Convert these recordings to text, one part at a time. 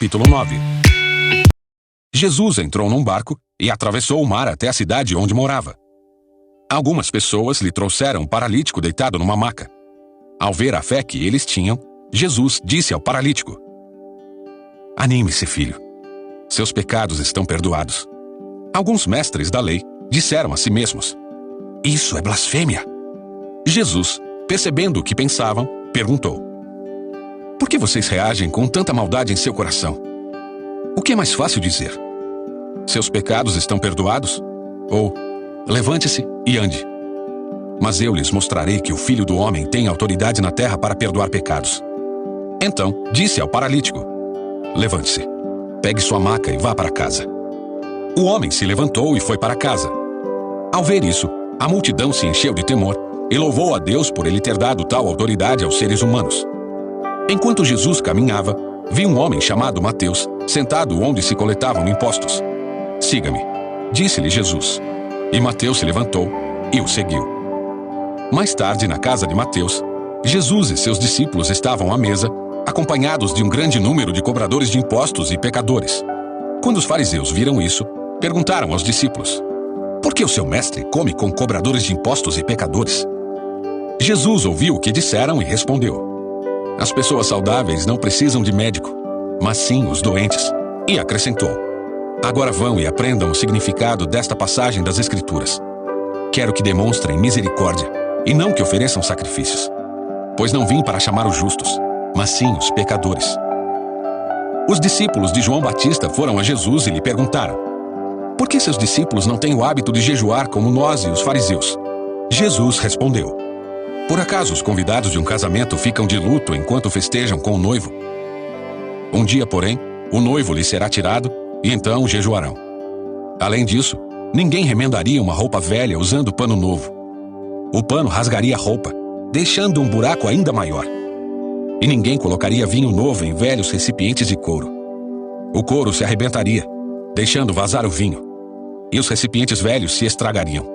Capítulo 9. Jesus entrou num barco e atravessou o mar até a cidade onde morava. Algumas pessoas lhe trouxeram um paralítico deitado numa maca. Ao ver a fé que eles tinham, Jesus disse ao paralítico: "Anime-se, filho. Seus pecados estão perdoados." Alguns mestres da lei disseram a si mesmos: "Isso é blasfêmia." Jesus, percebendo o que pensavam, perguntou: "Por que vocês reagem com tanta maldade em seu coração? O que é mais fácil dizer? Seus pecados estão perdoados? Ou, levante-se e ande. Mas eu lhes mostrarei que o Filho do Homem tem autoridade na terra para perdoar pecados." Então disse ao paralítico: "Levante-se, pegue sua maca e vá para casa." O homem se levantou e foi para casa. Ao ver isso, a multidão se encheu de temor e louvou a Deus por ele ter dado tal autoridade aos seres humanos. Enquanto Jesus caminhava, viu um homem chamado Mateus sentado onde se coletavam impostos. "Siga-me", disse-lhe Jesus. E Mateus se levantou e o seguiu. Mais tarde, na casa de Mateus, Jesus e seus discípulos estavam à mesa, acompanhados de um grande número de cobradores de impostos e pecadores. Quando os fariseus viram isso, perguntaram aos discípulos: "Por que o seu mestre come com cobradores de impostos e pecadores?" Jesus ouviu o que disseram e respondeu: "As pessoas saudáveis não precisam de médico, mas sim os doentes." E acrescentou: "Agora vão e aprendam o significado desta passagem das Escrituras. Quero que demonstrem misericórdia e não que ofereçam sacrifícios, pois não vim para chamar os justos, mas sim os pecadores." Os discípulos de João Batista foram a Jesus e lhe perguntaram: "Por que seus discípulos não têm o hábito de jejuar como nós e os fariseus?" Jesus respondeu: "Por acaso os convidados de um casamento ficam de luto enquanto festejam com o noivo? Um dia, porém, o noivo lhe será tirado e então jejuarão. Além disso, ninguém remendaria uma roupa velha usando pano novo. O pano rasgaria a roupa, deixando um buraco ainda maior. E ninguém colocaria vinho novo em velhos recipientes de couro. O couro se arrebentaria, deixando vazar o vinho, e os recipientes velhos se estragariam.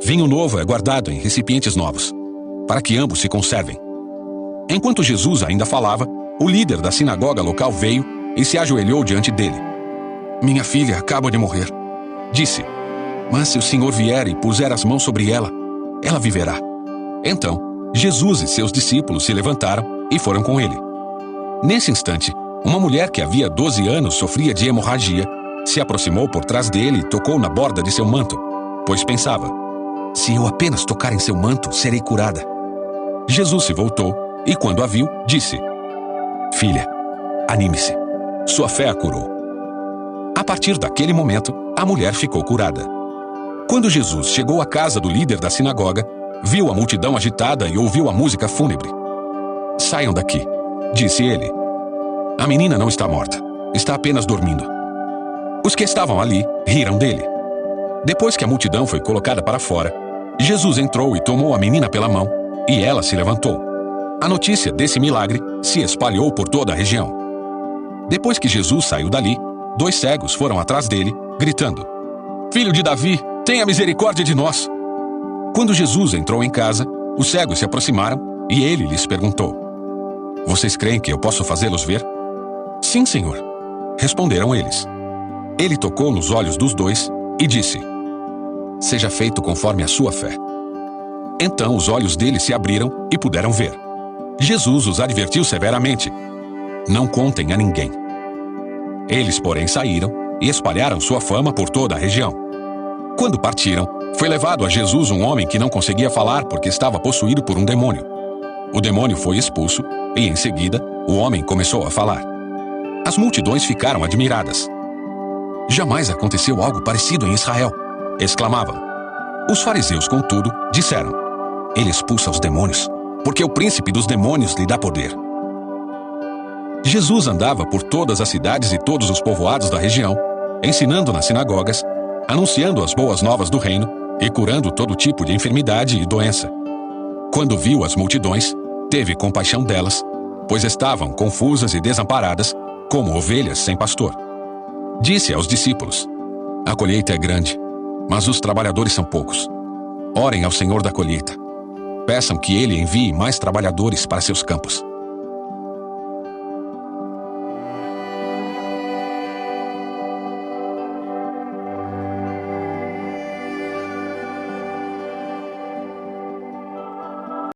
Vinho novo é guardado em recipientes novos, para que ambos se conservem." Enquanto Jesus ainda falava, o líder da sinagoga local veio e se ajoelhou diante dele. "Minha filha acaba de morrer", disse, "mas se o Senhor vier e puser as mãos sobre ela, ela viverá." Então, Jesus e seus discípulos se levantaram e foram com ele. Nesse instante, uma mulher que havia 12 anos sofria de hemorragia se aproximou por trás dele e tocou na borda de seu manto, pois pensava: "Se eu apenas tocar em seu manto, serei curada." Jesus se voltou e, quando a viu, disse: "Filha, anime-se, sua fé a curou." A partir daquele momento, a mulher ficou curada. Quando Jesus chegou à casa do líder da sinagoga, viu a multidão agitada e ouviu a música fúnebre. "Saiam daqui", disse ele. "A menina não está morta, está apenas dormindo." Os que estavam ali riram dele. Depois que a multidão foi colocada para fora, Jesus entrou e tomou a menina pela mão, e ela se levantou. A notícia desse milagre se espalhou por toda a região. Depois que Jesus saiu dali, 2 cegos foram atrás dele, gritando: "Filho de Davi, tenha misericórdia de nós." Quando Jesus entrou em casa, os cegos se aproximaram e ele lhes perguntou: "Vocês creem que eu posso fazê-los ver?" "Sim, Senhor", responderam eles. Ele tocou nos olhos dos 2 e disse: "Seja feito conforme a sua fé." Então os olhos deles se abriram e puderam ver. Jesus os advertiu severamente: "Não contem a ninguém." Eles, porém, saíram e espalharam sua fama por toda a região. Quando partiram, foi levado a Jesus um homem que não conseguia falar porque estava possuído por um demônio. O demônio foi expulso e, em seguida, o homem começou a falar. As multidões ficaram admiradas. "Jamais aconteceu algo parecido em Israel", exclamavam. Os fariseus, contudo, disseram: "Ele expulsa os demônios, porque o príncipe dos demônios lhe dá poder." Jesus andava por todas as cidades e todos os povoados da região, ensinando nas sinagogas, anunciando as boas novas do reino e curando todo tipo de enfermidade e doença. Quando viu as multidões, teve compaixão delas, pois estavam confusas e desamparadas, como ovelhas sem pastor. Disse aos discípulos: "A colheita é grande, mas os trabalhadores são poucos. Orem ao Senhor da colheita. Peçam que ele envie mais trabalhadores para seus campos."